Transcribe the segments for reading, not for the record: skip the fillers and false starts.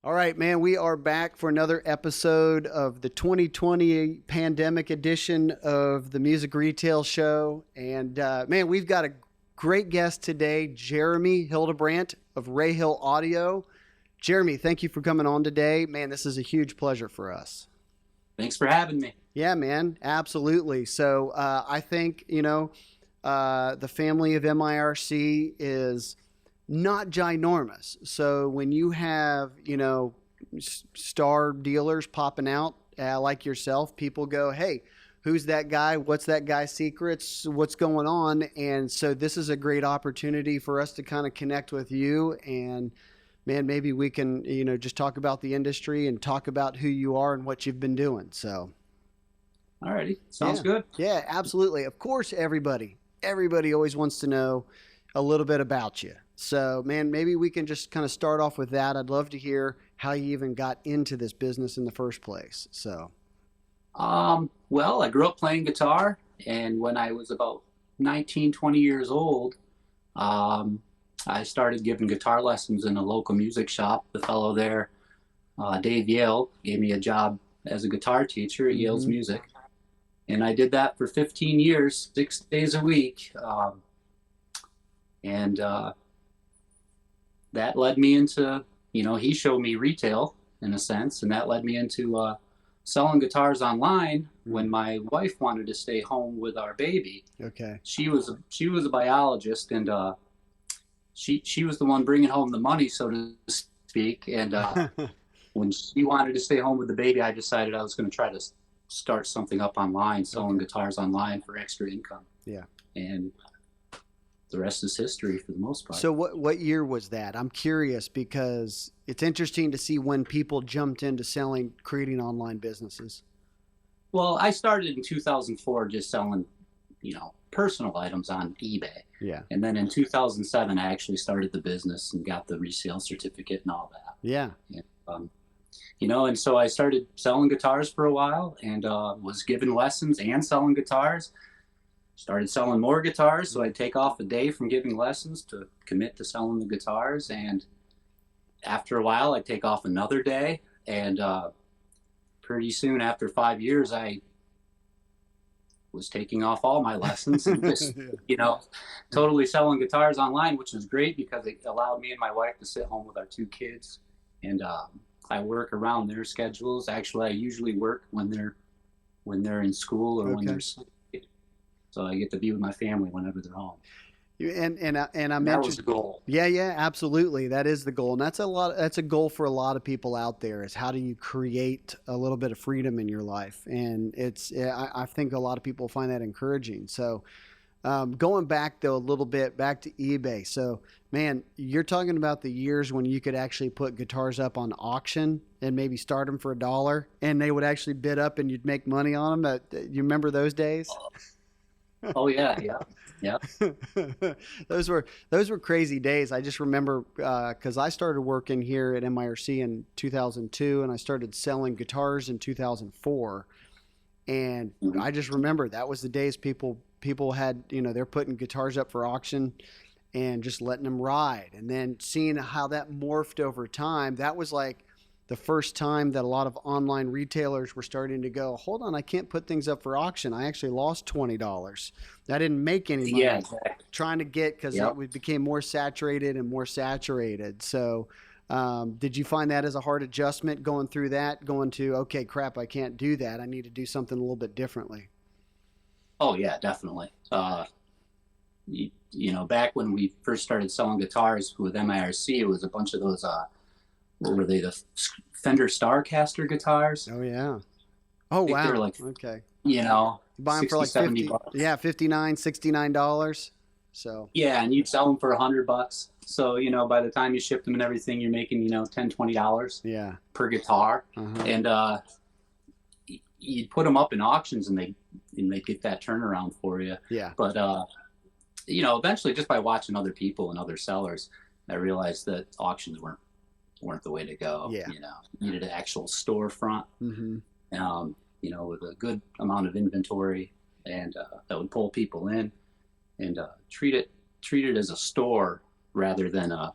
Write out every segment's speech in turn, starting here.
All right, man, we are back for another episode of the 2020 pandemic edition of the Music Retail Show. And man, we've got a great guest today, Jeremy Hildebrandt of Rayhill Audio. Jeremy, thank you for coming on today. Man, this is a huge pleasure for us. Thanks for having me. Yeah, man, absolutely. So I think, the family of MIRC is not ginormous. So when you have, star dealers popping out like yourself, people go, hey, who's that guy? What's that guy's secrets? What's going on? And so this is a great opportunity for us to kind of connect with you. And man, maybe we can, just talk about the industry and talk about who you are and what you've been doing. So. Alrighty. Sounds Yeah. good. Yeah, absolutely. Of course, everybody always wants to know a little bit about you. So, man, maybe we can just kind of start off with that. I'd love to hear how you even got into this business in the first place. So, Well, I grew up playing guitar, and when I was about 19, 20 years old, I started giving guitar lessons in a local music shop. The fellow there, Dave Yale, gave me a job as a guitar teacher at Yale's mm-hmm. Music. And I did that for 15 years, 6 days a week. And that led me into, he showed me retail in a sense, and that led me into selling guitars online when my wife wanted to stay home with our baby. Okay. She was a biologist, and she was the one bringing home the money, so to speak. And when she wanted to stay home with the baby, I decided I was going to try to start something up online, selling guitars online for extra income. Yeah. And the rest is history for the most part. So what year was that? I'm curious because it's interesting to see when people jumped into creating online businesses. Well, I started in 2004 just selling, personal items on eBay. Yeah. And then in 2007, I actually started the business and got the resale certificate and all that. Yeah. And, and so I started selling guitars for a while and was giving lessons and selling guitars. Started selling more guitars, so I'd take off a day from giving lessons to commit to selling the guitars. And after a while, I'd take off another day. And pretty soon, after 5 years, I was taking off all my lessons and just, totally selling guitars online, which was great because it allowed me and my wife to sit home with our two kids. And I work around their schedules. Actually, I usually work when they're in school or when they're asleep. So I get to be with my family whenever they're home. And I mentioned that was the goal. Yeah, absolutely. That is the goal. And that's a goal for a lot of people out there is how do you create a little bit of freedom in your life? And I think a lot of people find that encouraging. So going back though a little bit back to eBay. So man, you're talking about the years when you could actually put guitars up on auction and maybe start them for $1 and they would actually bid up and you'd make money on them. You remember those days? Oh yeah. Those were crazy days. I just remember because I started working here at MIRC in 2002, and I started selling guitars in 2004. And I just remember that was the days people had, they're putting guitars up for auction and just letting them ride, and then seeing how that morphed over time. That was like the first time that a lot of online retailers were starting to go, hold on, I can't put things up for auction. I actually lost $20. I didn't make any money. Yeah, exactly. Trying to get, because it became more saturated and more saturated. So did you find that as a hard adjustment going through that, going to, okay, crap, I can't do that. I need to do something a little bit differently. Oh yeah, definitely. Back when we first started selling guitars with MIRC, it was a bunch of those, what were they, the Fender Starcaster guitars? Oh yeah. Oh wow. They were like, okay. You buy them for like 50, $70. Yeah, $59, $69. So yeah, and you'd sell them for $100. So by the time you shipped them and everything, you're making $10, $20 per guitar. Uh-huh. And you'd put them up in auctions and they'd get that turnaround for you. Yeah. But eventually, just by watching other people and other sellers, I realized that auctions weren't the way to go. Yeah. You needed an actual storefront. Mm-hmm. With a good amount of inventory, and that would pull people in, and treat it as a store rather than a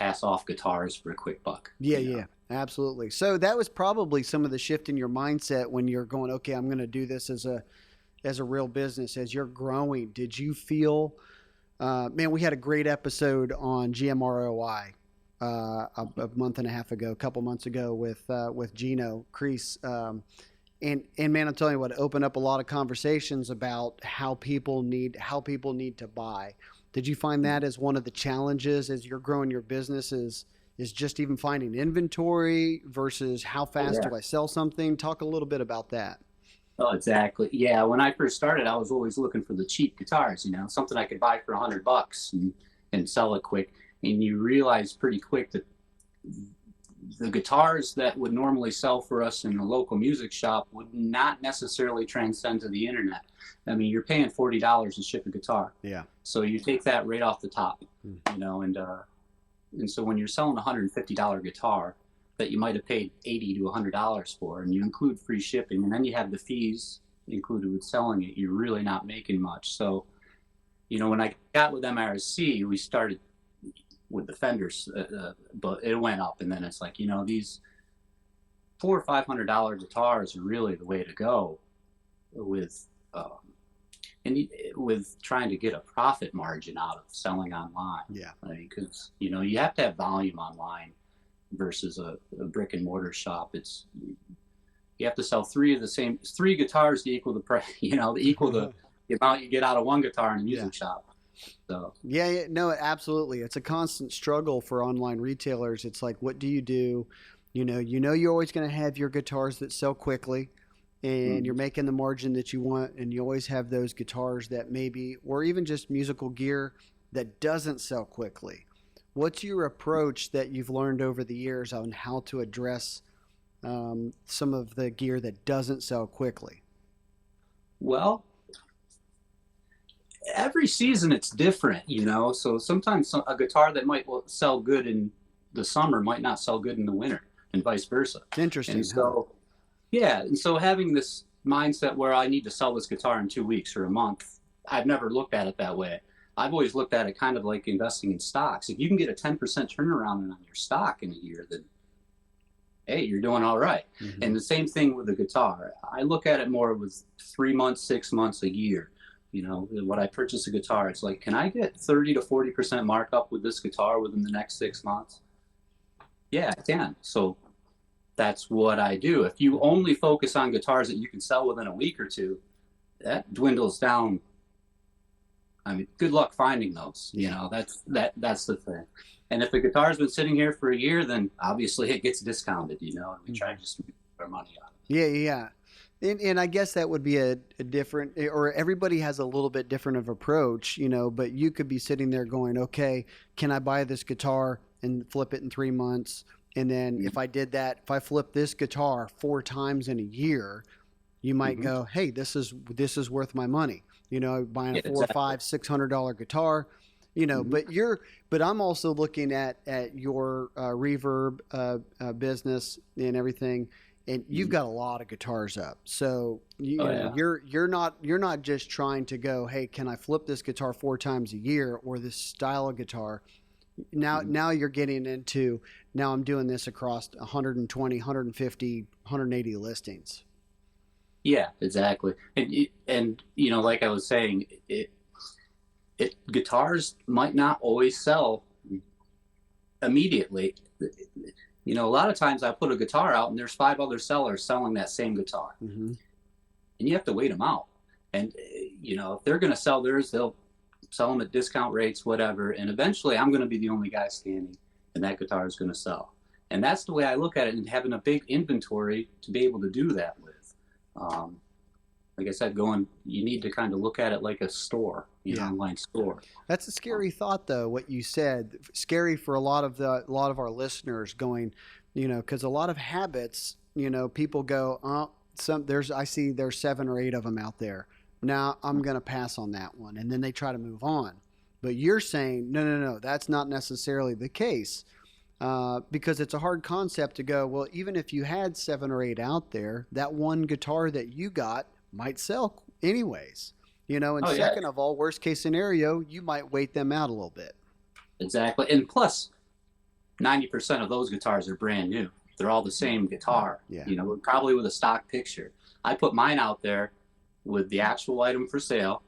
pass off guitars for a quick buck. Yeah, yeah, absolutely. So that was probably some of the shift in your mindset when you're going, okay, I'm going to do this as a real business. As you're growing, did you feel, man, we had a great episode on GMROI a month and a half ago, a couple months ago with Gino Crease. And man, I'm telling you what, it opened up a lot of conversations about how people need to buy. Did you find that as one of the challenges as you're growing your business is just even finding inventory versus how fast do I sell something? Talk a little bit about that. Oh, exactly. Yeah, when I first started, I was always looking for the cheap guitars, something I could buy for $100 and sell it quick. And you realize pretty quick that the guitars that would normally sell for us in a local music shop would not necessarily transcend to the internet. I mean, you're paying $40 to ship a guitar. Yeah. So you take that right off the top, and so when you're selling a $150 guitar that you might have paid $80 to $100 for, and you include free shipping, and then you have the fees included with selling it, you're really not making much. So, when I got with MIRC, we started with the Fenders, but it went up, and then it's like, these $400 or $500 guitars are really the way to go with with trying to get a profit margin out of selling online. Yeah. Because you have to have volume online versus a brick and mortar shop. You have to sell three guitars to equal the price, to equal the amount you get out of one guitar in a music shop. So yeah, no, absolutely. It's a constant struggle for online retailers. It's like, what do you do? You're always going to have your guitars that sell quickly, and you're making the margin that you want, and you always have those guitars that maybe, or even just musical gear that doesn't sell quickly. What's your approach that you've learned over the years on how to address some of the gear that doesn't sell quickly? Well, every season it's different, so sometimes a guitar that might sell good in the summer might not sell good in the winter, and vice versa. It's interesting. And so and so having this mindset where I need to sell this guitar in 2 weeks or a month, I've never looked at it that way. I've always looked at it kind of like investing in stocks. If you can get a 10% turnaround on your stock in a year, then hey, you're doing all right. Mm-hmm. And the same thing with the guitar. I look at it more with 3 months, 6 months, a year. When I purchase a guitar, it's like, can I get 30 to 40% markup with this guitar within the next 6 months? Yeah, I can. So that's what I do. If you only focus on guitars that you can sell within a week or two, that dwindles down. I mean, good luck finding those. That's the thing. And if the guitar's been sitting here for a year, then obviously it gets discounted, and we try to just make our money out of it. Yeah. And I guess that would be a different, or everybody has a little bit different of approach, but you could be sitting there going, okay, can I buy this guitar and flip it in 3 months? And then if I did that, if I flip this guitar 4 times in a year, you might go, hey, this is worth my money. Buying a $400, $500, $600 guitar, but I'm also looking at your reverb business and everything, and you've got a lot of guitars up. So you're not just trying to go, hey, can I flip this guitar 4 times a year or this style of guitar? Now you're getting into, now I'm doing this across 120, 150, 180 listings. Yeah, exactly. And like I was saying, guitars might not always sell immediately. A lot of times I put a guitar out and there's 5 other sellers selling that same guitar. Mm-hmm. And you have to wait them out. And, if they're going to sell theirs, they'll sell them at discount rates, whatever. And eventually I'm going to be the only guy standing and that guitar is going to sell. And that's the way I look at it, and having a big inventory to be able to do that with. Like I said, you need to kind of look at it like a store, an online store. That's a scary thought, though, what you said. Scary for a lot of our listeners going, because a lot of habits, people go, I see there's 7 or 8 of them out there. Now I'm going to pass on that one. And then they try to move on. But you're saying, no, that's not necessarily the case. Because it's a hard concept to go, well, even if you had 7 or 8 out there, that one guitar that you got might sell anyways. Second of all, worst case scenario, you might wait them out a little bit. Exactly. And plus, 90% of those guitars are brand new. They're all the same guitar, Yeah. you know, probably with a stock picture. I put mine out there with the actual item for sale,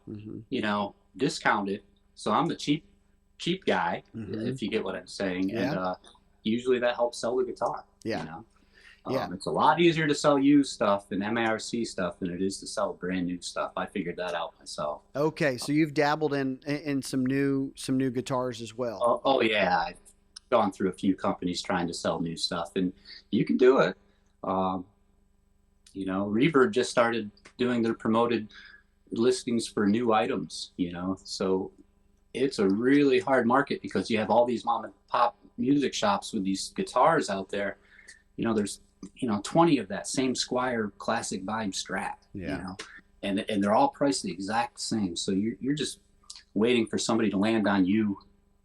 you know, discounted. So I'm the cheap guy, if you get what I'm saying. Yeah. And usually that helps sell the guitar, Yeah. you know. Yeah. It's a lot easier to sell used stuff and MARC stuff than it is to sell brand new stuff. I figured that out myself. Okay, so you've dabbled in some new guitars as well. Oh yeah, I've gone through a few companies trying to sell new stuff, and you can do it. You know, Reverb just started doing their promoted listings for new items, you know, so it's a really hard market because you have all these mom and pop music shops with these guitars out there. You know, there's, you know, 20 of that same Squier classic vibe Strat, you know, and they're all priced the exact same. So you're just waiting for somebody to land on you,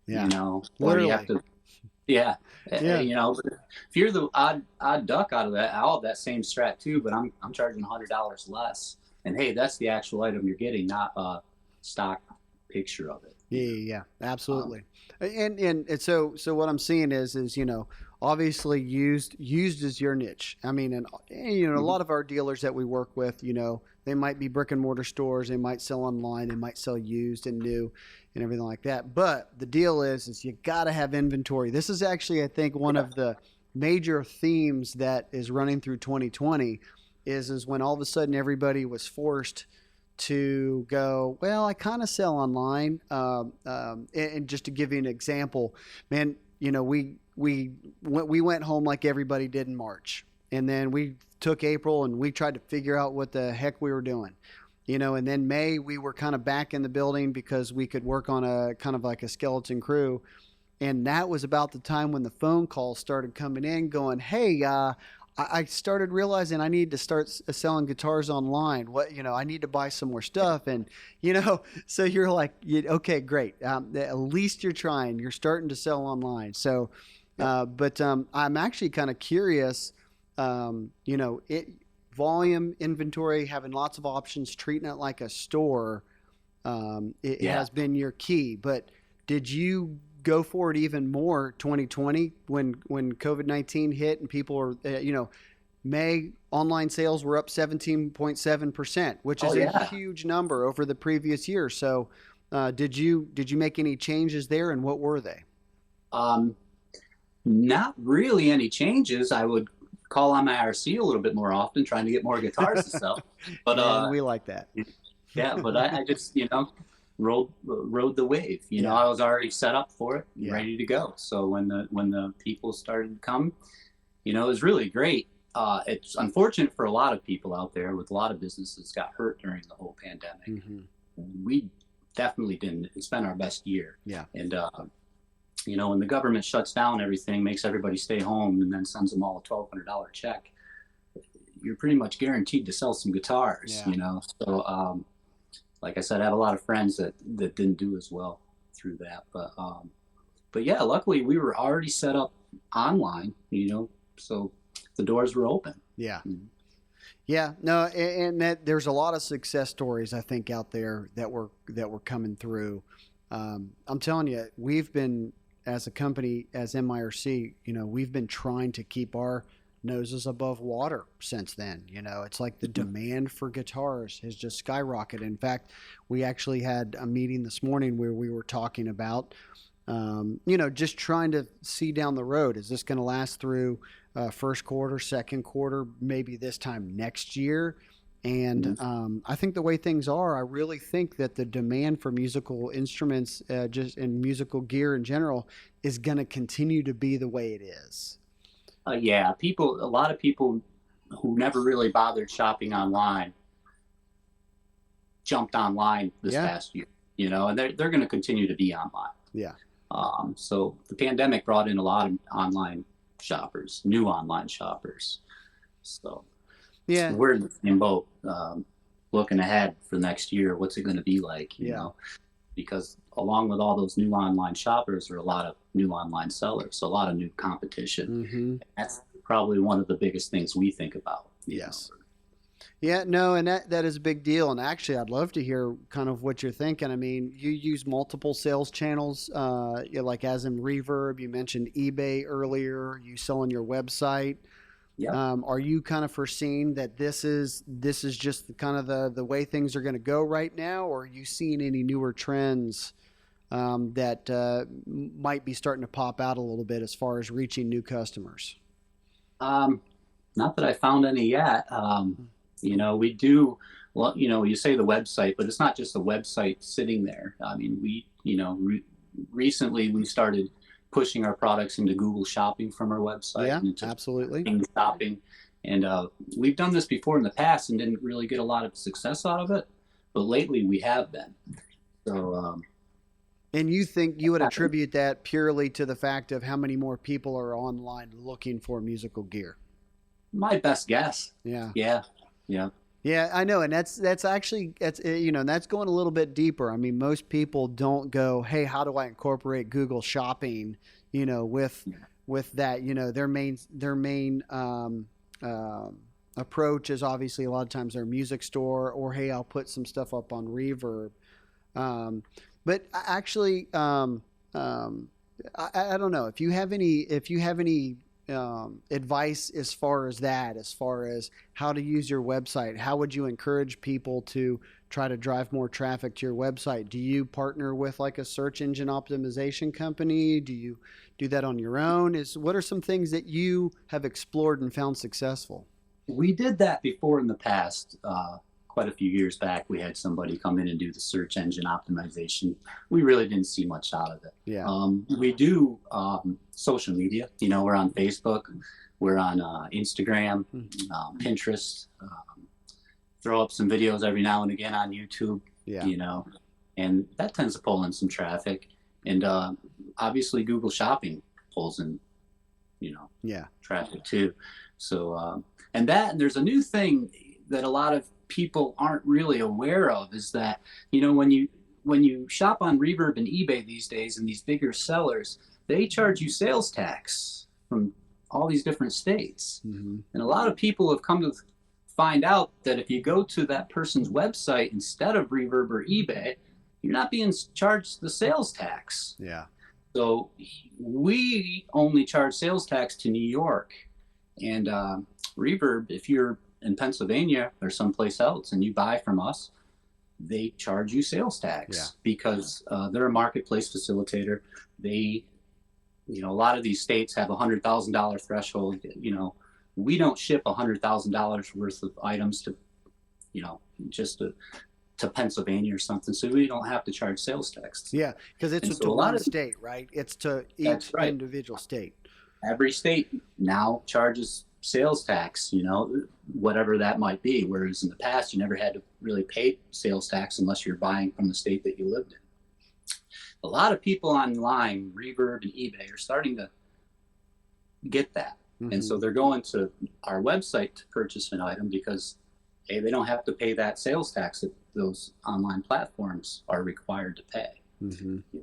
you know, or you have to, you know, if you're the odd duck out of that, I'll have that same Strat too, but I'm charging $100 less. And hey, that's the actual item you're getting, not a stock picture of it. Yeah, absolutely. And so what I'm seeing is, you know, obviously used is your niche. I mean, and you know, a lot of our dealers that we work with, you know, they might be brick and mortar stores, they might sell online, they might sell used and new and everything like that. But the deal is you got to have inventory. This is actually, I think, one of the major themes that is running through 2020 is when all of a sudden everybody was forced to go, well, I kind of sell online. And just to give you an example, man, you know, we went home like everybody did in March, and then we took April and we tried to figure out what the heck we were doing, you know, and then May we were kind of back in the building because we could work on a kind of like a skeleton crew. And that was about the time when the phone calls started coming in going, hey, I started realizing I need to start selling guitars online. What, you know, I need to buy some more stuff. And, you know, so you're like, okay, great. At least you're trying, you're starting to sell online. So, but I'm actually kind of curious, you know, volume, inventory, having lots of options, treating it like a store, it has been your key. But did you go for it even more 2020 when COVID-19 hit and people were, you know, May online sales were up 17.7%, which is a huge number over the previous year. So did you make any changes there, and what were they? Not really any changes. I would call on my RC a little bit more often, trying to get more guitars to sell. But we like that. Yeah, but I just, you know, rode the wave. You know, I was already set up for it, ready to go. So when the people started to come, you know, it was really great. It's unfortunate for a lot of people out there, with a lot of businesses got hurt during the whole pandemic. We definitely didn't. It's been our best year. And you know, when the government shuts down everything, makes everybody stay home, and then sends them all a $1,200 check, you're pretty much guaranteed to sell some guitars. You know, so like I said, I have a lot of friends that didn't do as well through that. But yeah, luckily we were already set up online, you know, so the doors were open. Yeah, no, and that there's a lot of success stories, I think, out there that were coming through. I'm telling you, we've been, as a company, as MIRC, you know, we've been trying to keep our noses above water since then. You know, it's like the demand for guitars has just skyrocketed. In fact, we actually had a meeting this morning where we were talking about, you know, just trying to see down the road. Is this going to last through first quarter, second quarter, maybe this time next year? And I think the way things are, I really think that the demand for musical instruments, just and musical gear in general, is going to continue to be the way it is. Yeah, a lot of people who never really bothered shopping online jumped online this past year, you know, and they're going to continue to be online. So the pandemic brought in a lot of online shoppers, new online shoppers. So we're in the same boat, looking ahead for next year. What's it going to be like, you know, because along with all those new online shoppers are a lot of new online sellers, a lot of new competition. That's probably one of the biggest things we think about. You know. Yeah, no, and that is a big deal. And actually, I'd love to hear kind of what you're thinking. I mean, you use multiple sales channels, like as in Reverb. You mentioned eBay earlier. You sell on your website. Yep. Are you kind of foreseeing that this is just kind of the way things are going to go right now, or are you seeing any newer trends that might be starting to pop out a little bit as far as reaching new customers? Um, Not that I found any yet. We do, well, you say the website, but it's not just the website sitting there. I mean, recently we started pushing our products into Google Shopping from our website Yeah, and into absolutely. Bing Shopping. And we've done this before in the past and didn't really get a lot of success out of it, but lately we have been. So, And you think you would attribute that purely to the fact of how many more people are online looking for musical gear? my best guess. Yeah. Yeah. Yeah. Yeah, I know, and that's actually that's going a little bit deeper. I mean, most people don't go, "Hey, how do I incorporate Google Shopping?" With that, their main approach is obviously a lot of times their music store, or hey, I'll put some stuff up on Reverb. But actually, I don't know if you have any advice as far as that, as far as how to use your website. How would you encourage people to try to drive more traffic to your website? Do you partner with like a search engine optimization company? Do you do that on your own? What are some things that you have explored and found successful? We did that before in the past. Quite a few years back, we had somebody come in and do the search engine optimization. We really didn't see much out of it. Yeah. We do social media. We're on Facebook, we're on Instagram, Pinterest. Throw up some videos every now and again on YouTube. Yeah. And that tends to pull in some traffic. And obviously, Google Shopping pulls in, Yeah. traffic too. So and there's a new thing that a lot of people aren't really aware of, is that when you shop on Reverb and eBay these days, and these bigger sellers, they charge you sales tax from all these different states. Mm-hmm. And a lot of people have come to find out that if you go to that person's website instead of Reverb or eBay, you're not being charged the sales tax. Yeah. So we only charge sales tax to New York. And Reverb, if you're in Pennsylvania or someplace else and you buy from us, they charge you sales tax because they're a marketplace facilitator. A lot of these states have $100,000 threshold. We don't ship $100,000 worth of items to, just to Pennsylvania or something, so we don't have to charge sales tax. Yeah, because it's to one state, right? It's to each individual state. Every state now charges sales tax, whatever that might be. Whereas in the past, you never had to really pay sales tax unless you're buying from the state that you lived in. A lot of people online, Reverb and eBay, are starting to get that. Mm-hmm. And so they're going to our website to purchase an item because, hey, they don't have to pay that sales tax that those online platforms are required to pay. Mm-hmm.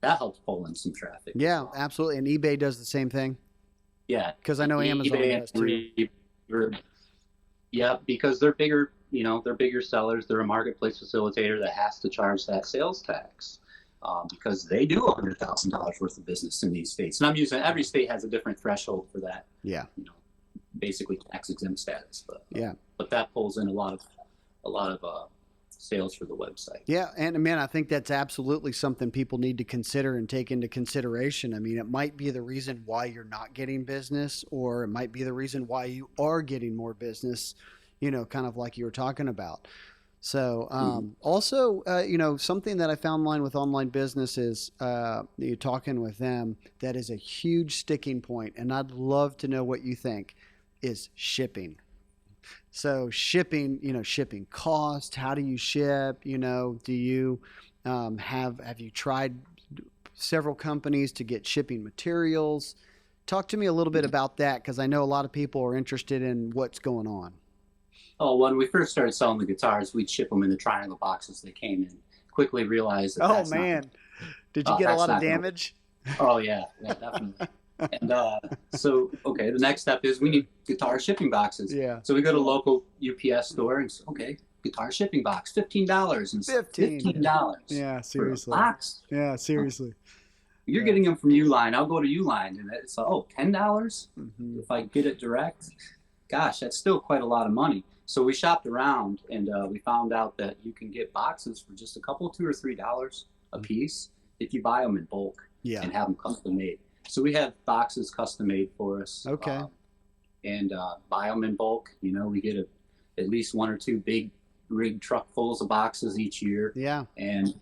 That helps pull in some traffic. Yeah, absolutely. And eBay does the same thing. Yeah, because I know Amazon does too. Yeah, because they're bigger. They're bigger sellers. They're a marketplace facilitator that has to charge that sales tax because they do $100,000 worth of business in these states. And I'm using every state has a different threshold for that. Yeah. Basically tax exempt status. But that pulls in a lot of sales for the website. Yeah, and man, I think that's absolutely something people need to consider and take into consideration. I mean, it might be the reason why you're not getting business, or it might be the reason why you are getting more business, kind of like you were talking about. So also, something that I found with online business is you're talking with them, that is a huge sticking point, and I'd love to know what you think, is shipping. So shipping cost, how do you ship? Do you have you tried several companies to get shipping materials? Talk to me a little bit about that, because I know a lot of people are interested in what's going on. Oh, when we first started selling the guitars, we'd ship them in the triangle boxes they came in. Quickly realized that did you get a lot of damage? Oh yeah, definitely. And so, okay, the next step is we need guitar shipping boxes. Yeah. So we go to a local UPS store and say, okay, guitar shipping box, $15. And $15 Yeah, for a seriously. box. Yeah, seriously. You're Yeah. getting them from Uline. I'll go to Uline, and it's $10 Mm-hmm. if I get it direct. Gosh, that's still quite a lot of money. So we shopped around, and we found out that you can get boxes for just a couple, $2 or $3 a piece if you buy them in bulk Yeah. and have them custom made. So we have boxes custom made for us. Okay. And buy them in bulk. You know, we get at least 1 or 2 big rig truckfuls of boxes each year. Yeah. And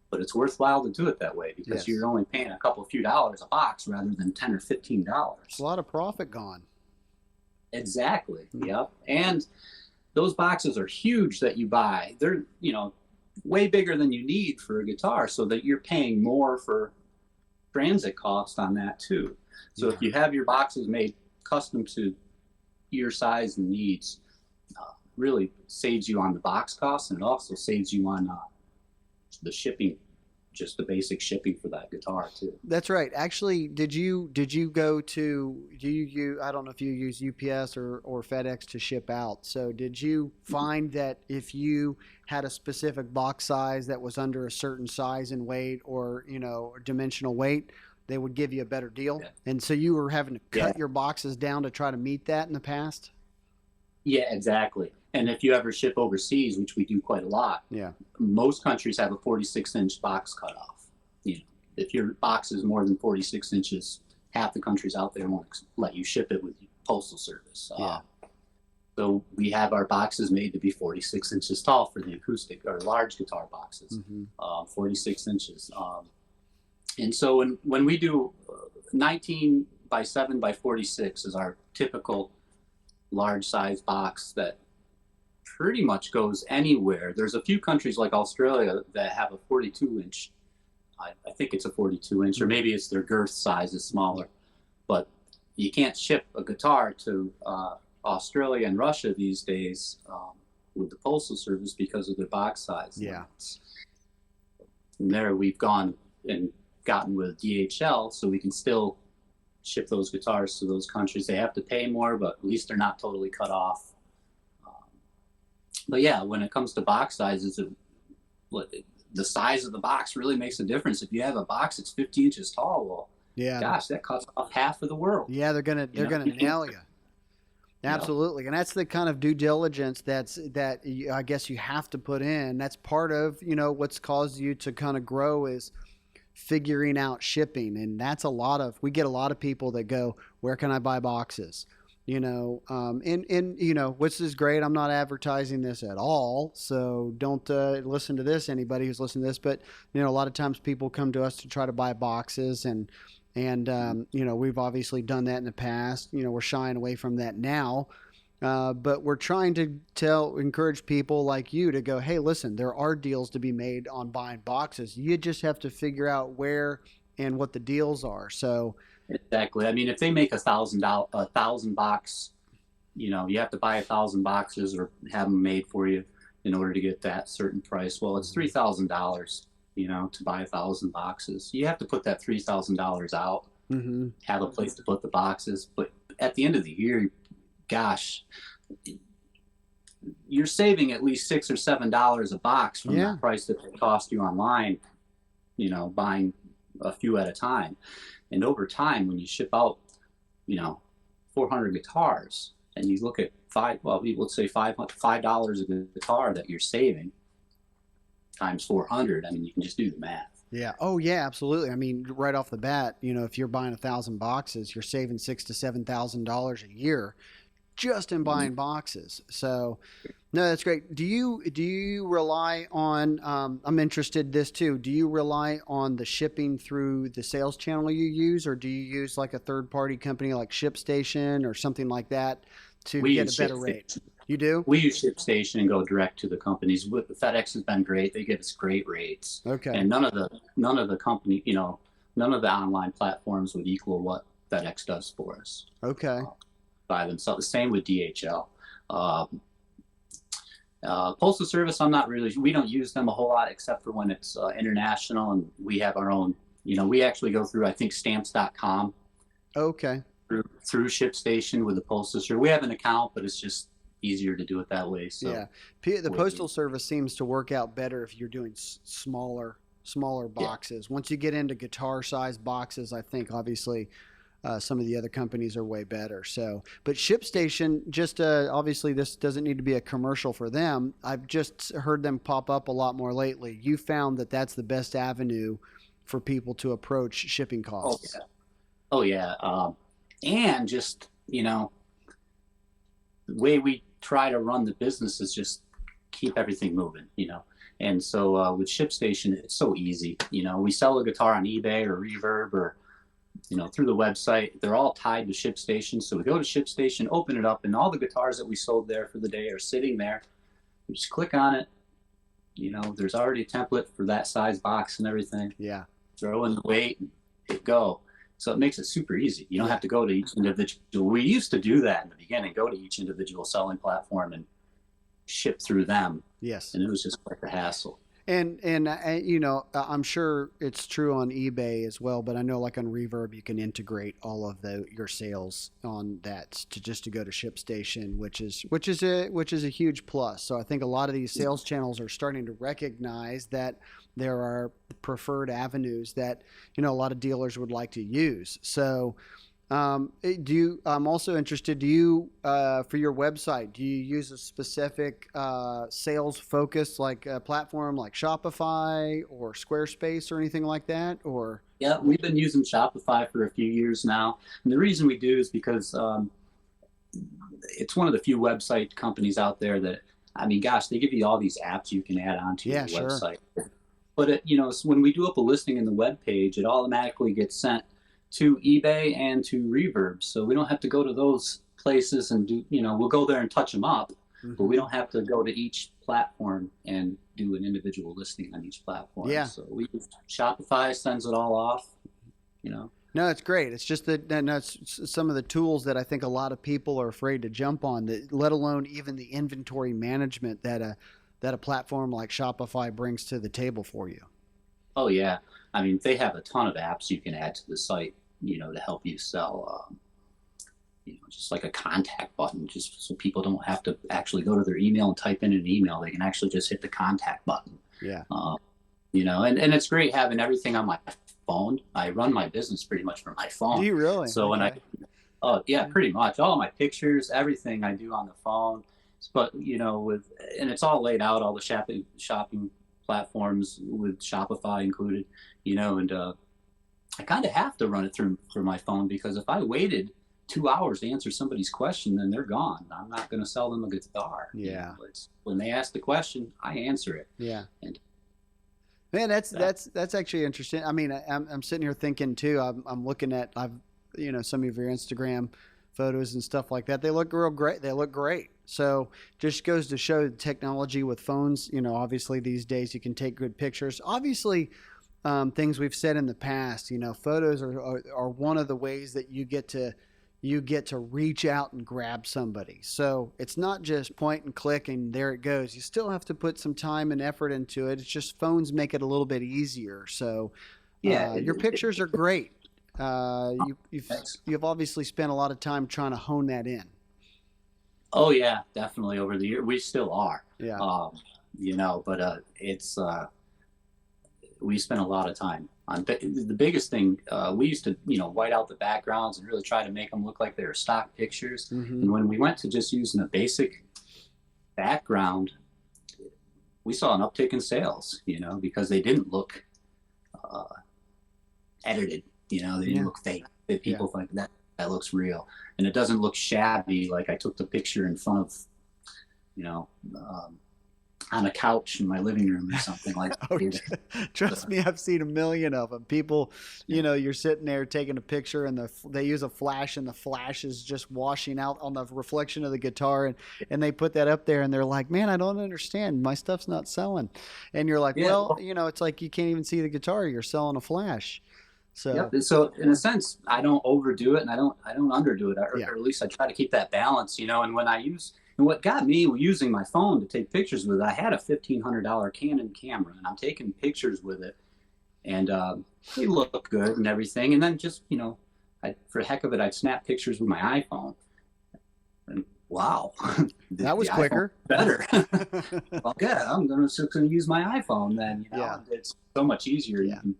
but it's worthwhile to do it that way because Yes. you're only paying a couple few dollars a box rather than $10 or $15. It's a lot of profit gone. Exactly. Yep. And those boxes are huge that you buy. They're, way bigger than you need for a guitar, so that you're paying more for transit cost on that too. So if you have your boxes made custom to your size and needs, really saves you on the box cost, and it also saves you on the shipping, just the basic shipping for that guitar too. That's right. Actually, did you go to, I don't know if you use UPS or FedEx to ship out. So did you find that if you had a specific box size that was under a certain size and weight or, dimensional weight, they would give you a better deal? Yeah. And so you were having to cut your boxes down to try to meet that in the past? Yeah, exactly. And if you ever ship overseas, which we do quite a lot, Yeah. most countries have a 46-inch box cutoff. If your box is more than 46 inches, half the countries out there won't let you ship it with postal service. Yeah. So we have our boxes made to be 46 inches tall for the acoustic or large guitar boxes, 46 inches. And so when we do 19 by 7 by 46 is our typical large size box that pretty much goes anywhere. There's a few countries like Australia that have a 42-inch. I think it's a 42-inch, or maybe it's their girth size is smaller. But you can't ship a guitar to Australia and Russia these days with the postal service because of their box size. Yeah. And there we've gone and gotten with DHL, so we can still ship those guitars to those countries. They have to pay more, but at least they're not totally cut off. But yeah, when it comes to box sizes, the size of the box really makes a difference. If you have a box that's 50 inches tall, well, yeah, gosh, that cuts off half of the world. Yeah, they're gonna nail you. Absolutely, and that's the kind of due diligence that I guess you have to put in. That's part of what's caused you to kind of grow is figuring out shipping, and that's we get a lot of people that go, where can I buy boxes? Which is great. I'm not advertising this at all, so don't listen to this, anybody who's listening to this, but a lot of times people come to us to try to buy boxes, and we've obviously done that in the past. We're shying away from that now, but we're trying to encourage people like you to go, hey, listen, there are deals to be made on buying boxes. You just have to figure out where and what the deals are. So exactly. I mean, if they make $1,000 box, you have to buy 1,000 boxes or have them made for you in order to get that certain price. Well, it's $3,000, to buy 1,000 boxes. You have to put that $3,000 out, have a place to put the boxes. But at the end of the year, gosh, you're saving at least $6 or $7 a box from the price that they cost you online, buying a few at a time. And over time, when you ship out, 400 guitars, and you look at let's say $5 a guitar that you're saving times 400. I mean, you can just do the math. Yeah. Oh, yeah, absolutely. I mean, right off the bat, if you're buying 1,000 boxes, you're saving $6,000 to $7,000 a year just in buying boxes. So, no, that's great. Do you rely on? I'm interested in this too. Do you rely on the shipping through the sales channel you use, or do you use like a third-party company like ShipStation or something like that to get a better rate? You do? We use ShipStation and go direct to the companies. FedEx has been great. They give us great rates. Okay. And none of the company, none of the online platforms would equal what FedEx does for us. Okay. By themselves. The same with DHL. Postal Service, we don't use them a whole lot except for when it's international, and we have our own, we actually go through, I think, stamps.com Okay. through ShipStation with the postal service. We have an account, but it's just easier to do it that way. So Yeah. The postal service seems to work out better if you're doing smaller yeah. boxes. Once you get into guitar sized boxes, I think obviously some of the other companies are way better. So, but ShipStation, just obviously, this doesn't need to be a commercial for them. I've just heard them pop up a lot more lately. You found that that's the best avenue for people to approach shipping Oh costs. yeah. Oh yeah. And just the way we try to run the business is just keep everything moving. And so with ShipStation, it's so easy. We sell a guitar on eBay or Reverb or through the website. They're all tied to ShipStation. So we go to ShipStation, open it up, and all the guitars that we sold there for the day are sitting there. We just click on it. There's already a template for that size box and everything. Yeah. Throw in the weight, and hit go. So it makes it super easy. You don't Yeah. have to go to each individual. We used to do that in the beginning, go to each individual selling platform and ship through them. Yes. And it was just quite a hassle. And I'm sure it's true on eBay as well, but I know like on Reverb you can integrate all of your sales on that to go to ShipStation, which is a huge plus. So I think a lot of these sales channels are starting to recognize that there are preferred avenues that a lot of dealers would like to use. So I'm also interested, for your website, do you use a specific sales focus like a platform like Shopify or Squarespace or anything like that? Or Yeah, we've been using Shopify for a few years now. And the reason we do is because it's one of the few website companies out there that, I mean, gosh, they give you all these apps you can add onto your sure. website. But when we do up a listing in the web page, it automatically gets sent to eBay and to Reverb. So we don't have to go to those places and we'll go there and touch them up, but we don't have to go to each platform and do an individual listing on each platform. Yeah. So Shopify sends it all off, No, it's great. It's just that it's some of the tools that I think a lot of people are afraid to jump on, let alone even the inventory management that a platform like Shopify brings to the table for you. Oh yeah. I mean, they have a ton of apps you can add to the site, to help you sell, just like a contact button, just so people don't have to actually go to their email and type in an email. They can actually just hit the contact button. Yeah. And it's great having everything on my phone. I run my business pretty much from my phone. Do you really? So okay. Oh yeah, pretty much all my pictures, everything I do on the phone. But and it's all laid out, all the shopping platforms with Shopify included, and I kind of have to run it through my phone, because if I waited 2 hours to answer somebody's question, then they're gone. I'm not going to sell them a guitar. Yeah. It's when they ask the question, I answer it. Yeah. And man, that's actually interesting. I mean, I'm sitting here thinking too. I'm looking at some of your Instagram photos and stuff like that. They look real great. They look great. So just goes to show the technology with phones. Obviously these days you can take good pictures. Obviously, things we've said in the past. Photos are one of the ways that you get to reach out and grab somebody. So it's not just point and click and there it goes. You still have to put some time and effort into it. It's just phones make it a little bit easier. So yeah, your pictures are great. You've obviously spent a lot of time trying to hone that in. Oh yeah, definitely. Over the year, we still are. Yeah. But it's we spent a lot of time on the biggest thing. We used to, white out the backgrounds and really try to make them look like they were stock pictures. Mm-hmm. And when we went to just using a basic background, we saw an uptick in sales. Because they didn't look edited. They didn't look fake. That people think that looks real, and it doesn't look shabby like I took the picture in front of, on a couch in my living room or something like that. Trust me, I've seen a million of them. People, you're sitting there taking a picture and they use a flash and the flash is just washing out on the reflection of the guitar, and they put that up there and they're like, man, I don't understand. My stuff's not selling. And you're like, well, it's like you can't even see the guitar. You're selling a flash. So, yep. So in a sense, I don't overdo it and I don't underdo it, or at least I try to keep that balance, and when and what got me using my phone to take pictures with, I had a $1,500 Canon camera and I'm taking pictures with it, and they look good and everything. And then just, for the heck of it, I'd snap pictures with my iPhone. And wow, that was quicker. Better. Well, yeah, I'm just gonna use my iPhone then. Yeah. It's so much easier. Yeah. You can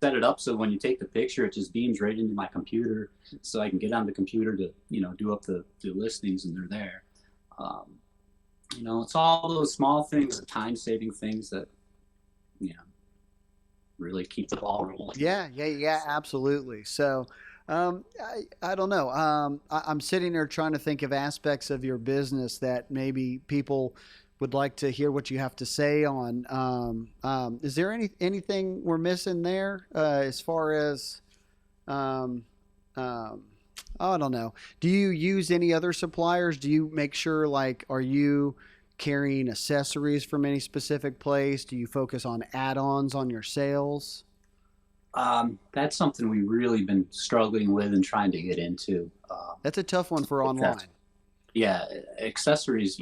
set it up so when you take the picture, it just beams right into my computer, so I can get on the computer to do up the listings, and they're there. It's all those small things, the time-saving things that really keep the ball rolling. Yeah, absolutely. So, I don't know. I'm sitting there trying to think of aspects of your business that maybe people would like to hear what you have to say on. Is there anything we're missing there as far as, I don't know. Do you use any other suppliers? Do you make sure, like, are you carrying accessories from any specific place? Do you focus on add-ons on your sales? That's something we've really been struggling with and trying to get into. That's a tough one for online. Yeah, accessories,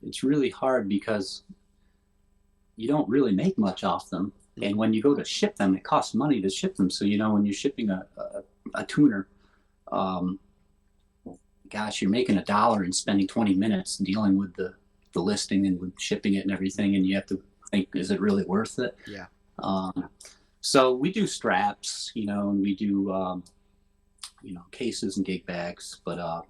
it's really hard because you don't really make much off them. And when you go to ship them, it costs money to ship them. So, when you're shipping a tuner, gosh, you're making $1 and spending 20 minutes dealing with the listing and with shipping it and everything. And you have to think, is it really worth it? Yeah. So we do straps, and we do, cases and gig bags. But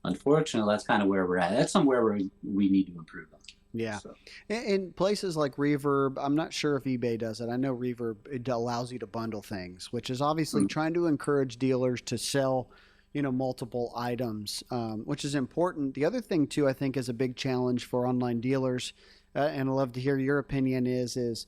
unfortunately, that's kind of where we're at. That's somewhere where we need to improve on. Yeah. So. In places like Reverb, I'm not sure if eBay does it. I know Reverb, it allows you to bundle things, which is obviously trying to encourage dealers to sell, multiple items, which is important. The other thing too, I think, is a big challenge for online dealers, and I'd love to hear your opinion is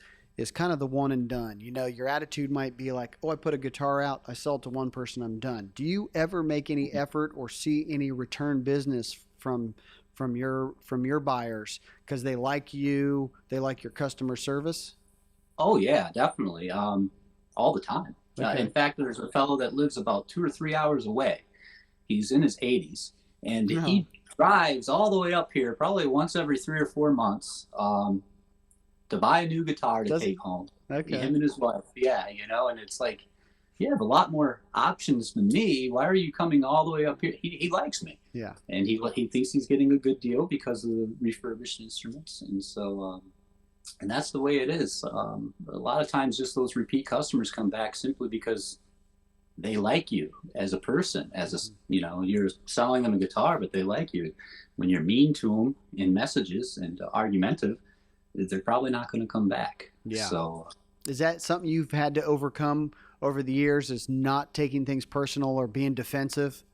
kind of the one and done. Your attitude might be like, oh, I put a guitar out, I sell it to one person, I'm done. Do you ever make any effort or see any return business from your buyers because they like you, they like your customer service? Oh yeah, definitely. All the time. Okay. In fact, there's a fellow that lives about 2 or 3 hours away. He's in his 80s, and he drives all the way up here probably once every 3 or 4 months to buy a new guitar to take home. Okay. Him and his wife. Yeah, and it's like, you have a lot more options than me. Why are you coming all the way up here? He likes me. Yeah. And he thinks he's getting a good deal because of the refurbished instruments. And so, and that's the way it is. A lot of times just those repeat customers come back simply because they like you as a person, you're selling them a guitar, but they like you. When you're mean to them in messages and argumentative, they're probably not going to come back. Yeah. So is that something you've had to overcome over the years, is not taking things personal or being defensive?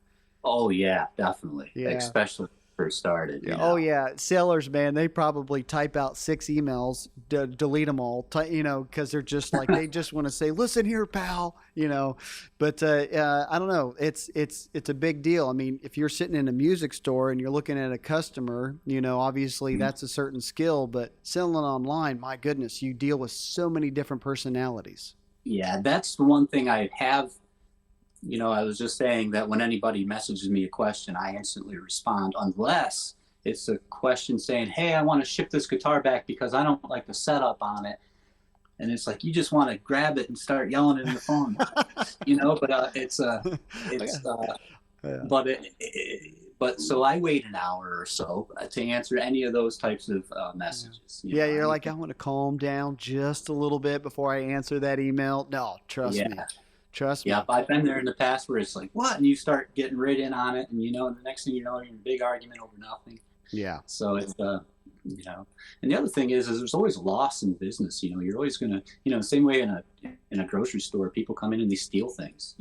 Oh yeah, definitely. Yeah. Especially when it first started. Oh yeah, sailors, man, they probably type out 6 emails, delete them all, because they're just like, they just want to say, listen here, pal, But I don't know, it's a big deal. I mean, if you're sitting in a music store and you're looking at a customer, obviously that's a certain skill, but selling online, my goodness, you deal with so many different personalities. Yeah, that's the one thing I have. I was just saying that when anybody messages me a question, I instantly respond, unless it's a question saying, hey, I want to ship this guitar back because I don't like the setup on it. And it's like, you just want to grab it and start yelling it in the phone, but so I wait an hour or so to answer any of those types of messages. You're like, I want to calm down just a little bit before I answer that email. No, trust me. Trust me. Yeah, I've been there in the past where it's like, what? And you start getting right in on it, and the next thing you know, you're in a big argument over nothing. Yeah. So it's and the other thing is there's always loss in business. You're always gonna, the same way in a grocery store, people come in and they steal things.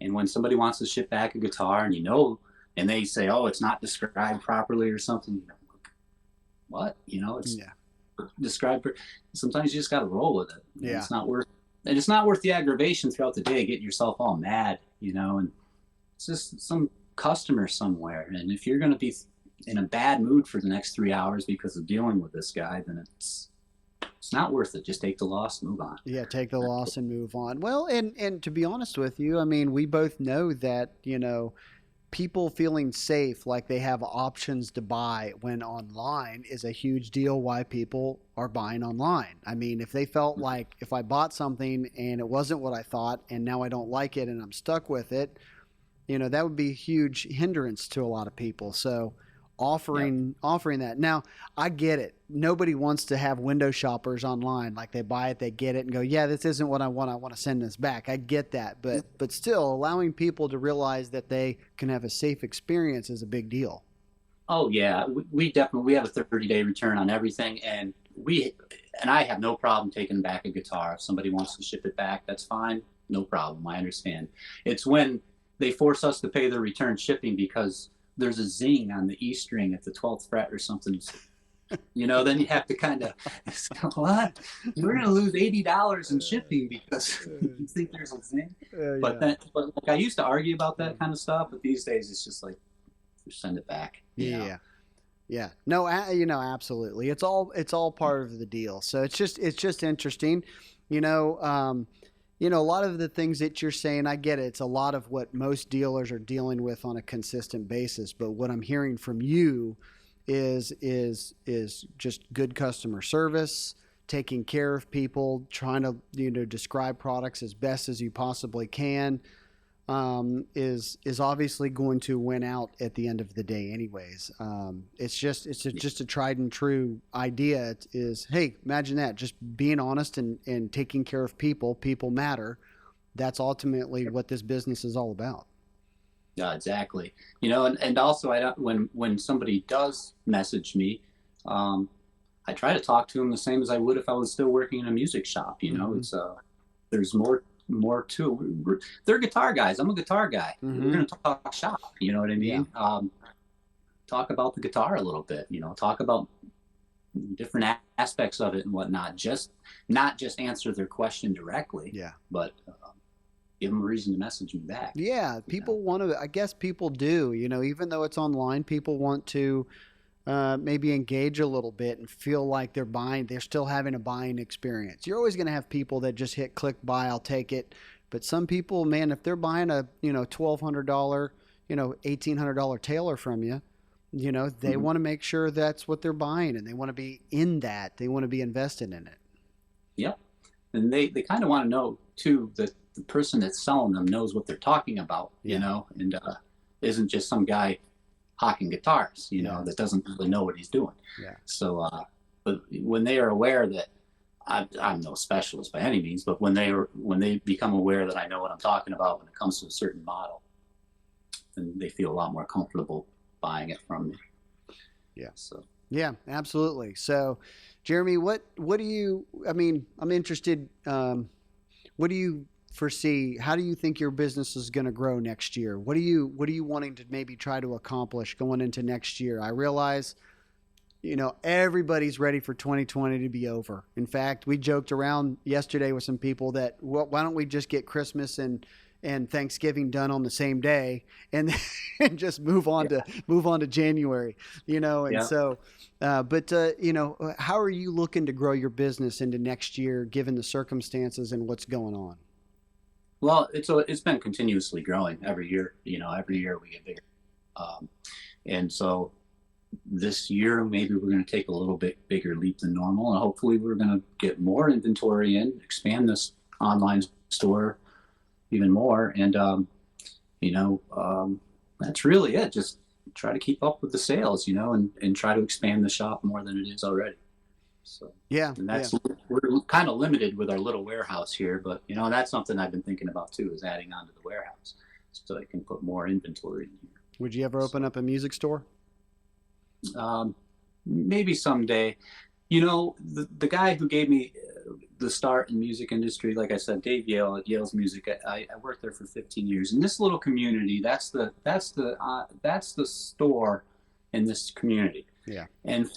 And when somebody wants to ship back a guitar, and they say, oh, it's not described properly or something, what? It's described. Sometimes you just got to roll with it. Yeah. It's not worth the aggravation throughout the day, getting yourself all mad, and it's just some customer somewhere. And if you're going to be in a bad mood for the next 3 hours because of dealing with this guy, then it's not worth it. Just take the loss, move on. Yeah, take the loss and move on. Well, and to be honest with you, I mean, we both know that, people feeling safe, like they have options to buy when online, is a huge deal why people are buying online. I mean, if they felt like if I bought something and it wasn't what I thought and now I don't like it and I'm stuck with it, that would be a huge hindrance to a lot of people. So offering that. Now, I get it. Nobody wants to have window shoppers online. Like they buy it, they get it and go, yeah, this isn't what I want. I want to send this back. I get that. But still, allowing people to realize that they can have a safe experience is a big deal. Oh yeah, we definitely, we have a 30-day return on everything, and I have no problem taking back a guitar. If somebody wants to ship it back, that's fine. No problem. I understand. It's when they force us to pay the return shipping because there's a zing on the E string at the 12th fret or something, then you have to kind of, what? We're going to lose $80 in shipping because you think there's a zing. But like I used to argue about that kind of stuff, but these days it's just like, just send it back. Yeah. Yeah. No, absolutely. It's all part of the deal. So it's just interesting, a lot of the things that you're saying, I get it. It's a lot of what most dealers are dealing with on a consistent basis. But what I'm hearing from you is just good customer service, taking care of people, trying to, describe products as best as you possibly can, is obviously going to win out at the end of the day anyways. It's just a tried and true idea. It is, hey, imagine that, just being honest and taking care of people matter. That's ultimately what this business is all about. Yeah, exactly. And also when somebody does message me, I try to talk to them the same as I would if I was still working in a music shop. It's there's more to. They're guitar guys. I'm a guitar guy. We're going to talk shop. You know what I mean? Yeah. Talk about the guitar a little bit. Talk about different aspects of it and whatnot. Not just answer their question directly. Yeah. But give them a reason to message me back. Yeah, people want to. I guess people do. Even though it's online, people want to maybe engage a little bit and feel like they're still having a buying experience. You're always going to have people that just hit click buy, I'll take it. But some people, man, if they're buying a $1,200, $1,800 Taylor from you, they want to make sure that's what they're buying, and they want to be in that. They want to be invested in it. Yep, and they kind of want to know too that the person that's selling them knows what they're talking about, and isn't just some guy hawking guitars, that doesn't really know what he's doing. Yeah. So, but when they are aware that I'm no specialist by any means, but when they become aware that I know what I'm talking about when it comes to a certain model, then they feel a lot more comfortable buying it from me. Yeah. So. Yeah, absolutely. So, Jeremy, what do you? I mean, I'm interested. What do you foresee? How do you think your business is going to grow next year? What are you wanting to maybe try to accomplish going into next year? I realize, everybody's ready for 2020 to be over. In fact, we joked around yesterday with some people that, well, why don't we just get Christmas and Thanksgiving done on the same day and just move on to January, So, how are you looking to grow your business into next year, given the circumstances and what's going on? Well, it's been continuously growing every year. Every year we get bigger, and so this year maybe we're going to take a little bit bigger leap than normal, and hopefully we're going to get more inventory in, expand this online store even more, and that's really it. Just try to keep up with the sales, and try to expand the shop more than it is already. So and we're kind of limited with our little warehouse here, but that's something I've been thinking about too, is adding on to the warehouse so I can put more inventory in here. Would you ever open up a music store? Maybe someday. The guy who gave me the start in music industry, like I said, Dave Yale at Yale's Music. I worked there for 15 years. In this little community, that's the store in this community. Yeah. And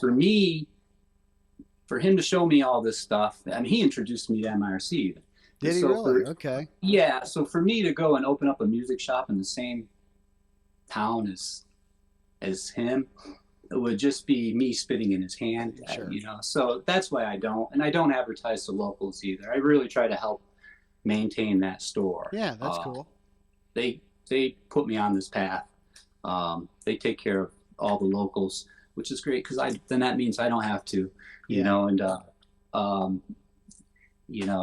for him to show me all this stuff, I mean, he introduced me to MIRC even. Did he really? Okay. Yeah. So for me to go and open up a music shop in the same town as him, it would just be me spitting in his hand. Sure. So that's why I don't advertise to locals either. I really try to help maintain that store. Yeah, that's cool. They put me on this path They take care of all the locals, which is great because then that means I don't have to, you Yeah. know, and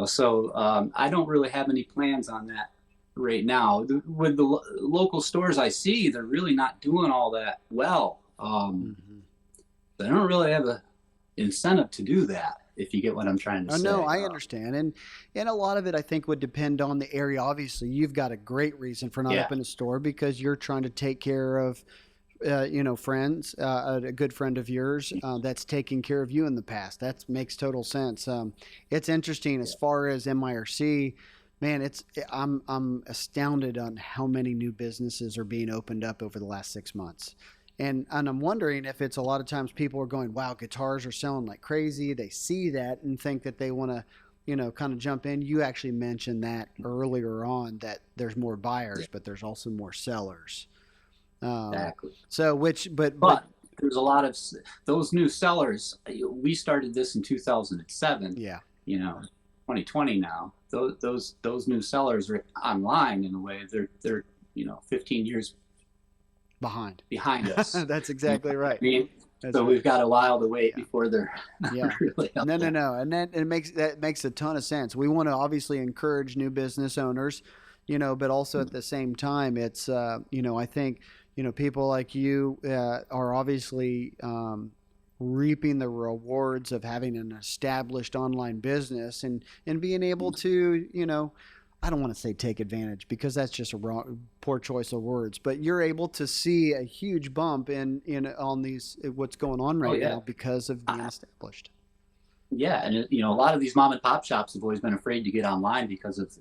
so I don't really have any plans on that right now. With the local stores I see, they're really not doing all that well. Mm-hmm. They don't really have a incentive to do that, if you get what I'm trying to Oh say. no, I understand, and a lot of it I think would depend on the area. Obviously, you've got a great reason for not Yeah, opening a store because you're trying to take care of, friends, a good friend of yours that's taken care of you in the past. That makes total sense. It's interesting as far as MIRC. Man, I'm astounded on how many new businesses are being opened up over the last 6 months. And I'm wondering if it's a lot of times people are going, wow, guitars are selling like crazy. They see that and think that they want to, kind of jump in. You actually mentioned that earlier on that there's more buyers, yeah, but there's also more sellers. Um, exactly. so which, but But there's a lot of those new sellers. We started this in 2007. yeah, 2020 now. Those new sellers are online in a way. They're 15 years behind. behind us. That's You exactly know what right. I mean? That's So right. we've got a while to wait Yeah. before they're Yeah. really up No, no, there. no. And that makes a ton of sense. We want to obviously encourage new business owners, but also at the same time, it's, I think, people like you are obviously reaping the rewards of having an established online business and being able to, I don't want to say take advantage because that's just a poor choice of words, but you're able to see a huge bump in on these what's going on Oh right yeah, now because of being established. yeah, and a lot of these mom and pop shops have always been afraid to get online because of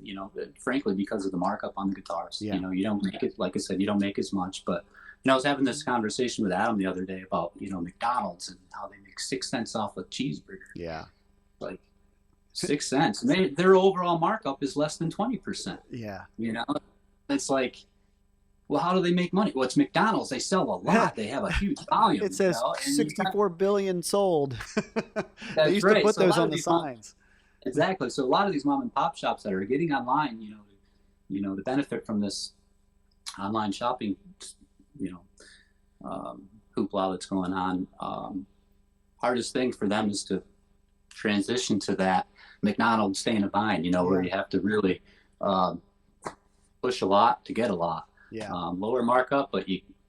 frankly because of the markup on the guitars. Yeah. You don't make it, like I said, you don't make as much. But I was having this conversation with Adam the other day about McDonald's and how they make 6 cents off a cheeseburger. Yeah. Like 6 cents. And their overall markup is less than 20%. Yeah. It's like, well, how do they make money? Well, it's McDonald's. They sell a lot. They have a huge volume. It says and 64 billion sold. They used to right. put So a those lot on of the these signs. exactly. So a lot of these mom and pop shops that are getting online, to benefit from this online shopping, you know, hoopla that's going on. Hardest thing for them is to transition to that McDonald's stay in a bind, where you have to really push a lot to get a lot. Yeah. Lower markup, but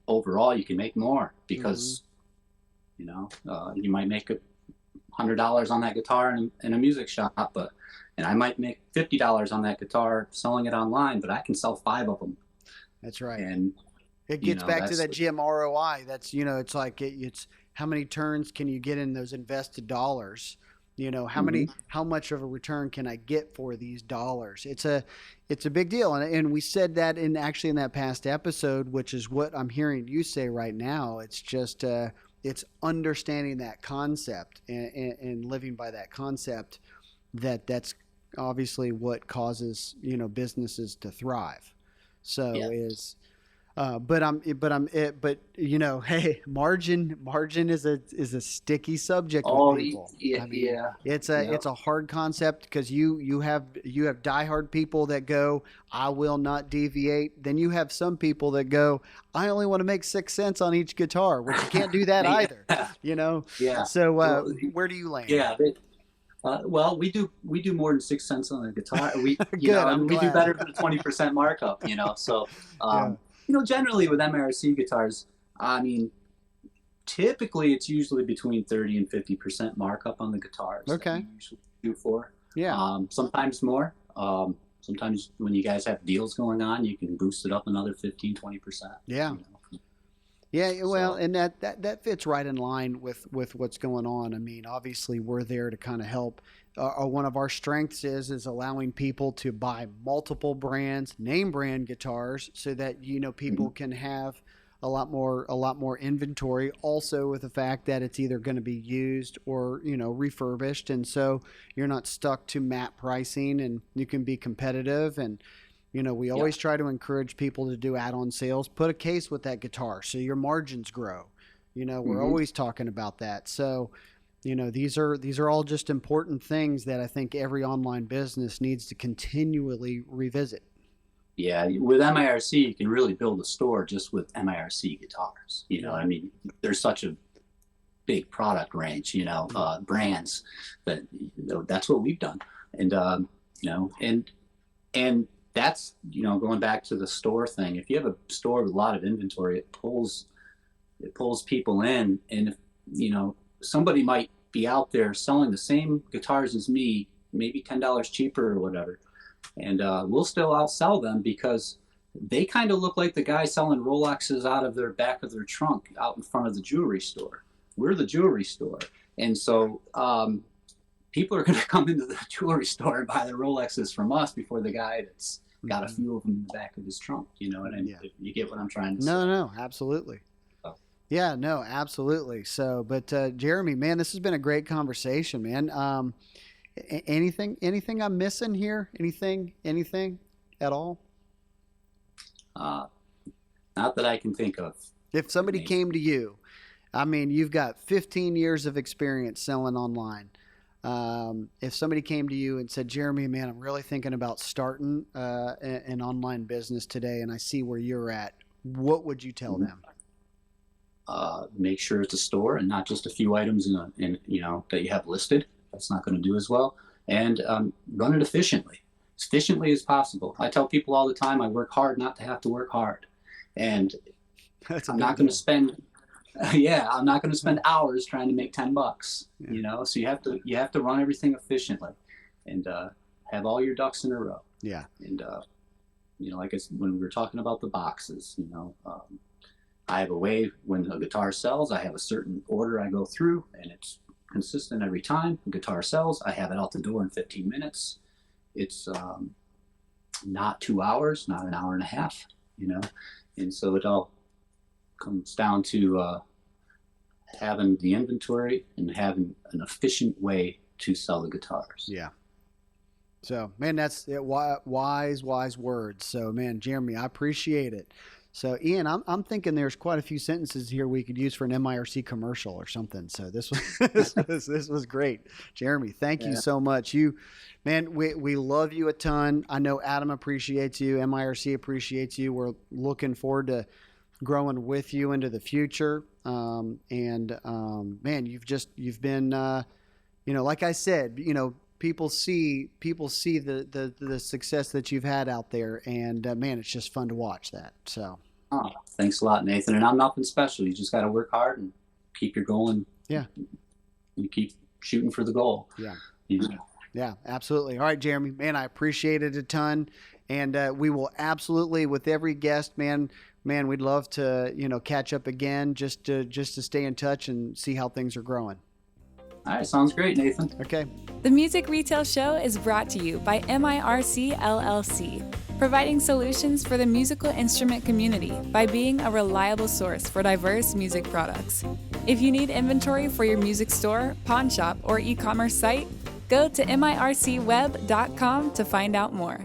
overall you can make more because you might make $100 on that guitar in a music shop, and I might make $50 on that guitar selling it online, but I can sell 5 of them. That's right. And it gets back to that GM ROI. That's it's like it's how many turns can you get in those invested dollars? How much of a return can I get for these dollars? It's a big deal, and we said that in that past episode, which is what I'm hearing you say right now. It's just it's understanding that concept and living by that concept. That's obviously what causes businesses to thrive. So is. Hey, margin is a sticky subject with people. Yeah. It's a hard concept because you have diehard people that go, I will not deviate. Then you have some people that go, I only want to make 6 cents on each guitar, which you can't do that either. Yeah. So where do you land? Yeah. Well, we do more than 6 cents on the guitar. We Good, and we do better than a 20% markup. So. Generally with MIRC guitars, I mean, typically it's usually between 30 and 50% markup on the guitars. Okay. That we usually do for. Yeah. Sometimes more. Sometimes when you guys have deals going on, you can boost it up another 15, 20%. Yeah. Yeah, well, and that fits right in line with what's going on. I mean, obviously, we're there to kind of help. One of our strengths is allowing people to buy multiple brands, name brand guitars, so that people can have a lot more inventory. Also, with the fact that it's either going to be used or refurbished, and so you're not stuck to MAP pricing, and you can be competitive. And we always try to encourage people to do add-on sales. Put a case with that guitar so your margins grow. We're always talking about that. So, these are all just important things that I think every online business needs to continually revisit. Yeah, with MIRC, you can really build a store just with MIRC guitars. You know, I mean, there's such a big product range, you know, brands that, you know, that's what we've done. And, you know, and that's, you know, going back to the store thing. If you have a store with a lot of inventory, it pulls people in. And if, you know, somebody might be out there selling the same guitars as me, maybe $10 cheaper or whatever. And we'll still outsell them because they kind of look like the guy selling Rolexes out of their back of their trunk out in front of the jewelry store. We're the jewelry store. And so people are going to come into the jewelry store and buy the Rolexes from us before the guy that's got a few of them in the back of his trunk. You know what I mean? Yeah. You get what I'm trying to say? No, absolutely. Oh. Yeah, no, absolutely. So, but Jeremy, man, this has been a great conversation, man. Anything I'm missing here? Anything at all? Not that I can think of. If somebody came to you, I mean, you've got 15 years of experience selling online. If somebody came to you and said, Jeremy, man, I'm really thinking about starting an online business today, and I see where you're at, what would you tell them? Make sure it's a store and not just a few items in you know, that you have listed. That's not going to do as well. And run it as efficiently as possible. I tell people all the time, I work hard not to have to work hard. And I'm not going to spend, I'm not going to spend hours trying to make $10, you know? So you have to run everything efficiently and have all your ducks in a row. Yeah. And, you know, like when we were talking about the boxes, you know, I have a way when a guitar sells, I have a certain order I go through, and it's consistent every time. The guitar sells, I have it out the door in 15 minutes. It's not 2 hours, not an hour and a half, you know. And so it all comes down to having the inventory and having an efficient way to sell the guitars. Yeah. So, man, that's it. Wise words. So, man, Jeremy, I appreciate it. So, Ian, I'm thinking there's quite a few sentences here we could use for an MIRC commercial or something. So this was this was great, Jeremy. Thank you so much. We love you a ton. I know Adam appreciates you. MIRC appreciates you. We're looking forward to growing with you into the future. Man, you've been, you know, like I said, you know, people see the success that you've had out there, and man, it's just fun to watch that. So, thanks a lot, Nathan. And I'm nothing special. You just got to work hard and keep your goal, and you keep shooting for the goal. Yeah, you know? Yeah, absolutely. All right, Jeremy, man, I appreciate it a ton, and we will absolutely, with every guest, man, we'd love to, you know, catch up again just to stay in touch and see how things are growing. All right, sounds great, Nathan. Okay. The Music Retail Show is brought to you by MIRC LLC, providing solutions for the musical instrument community by being a reliable source for diverse music products. If you need inventory for your music store, pawn shop, or e-commerce site, go to mircweb.com to find out more.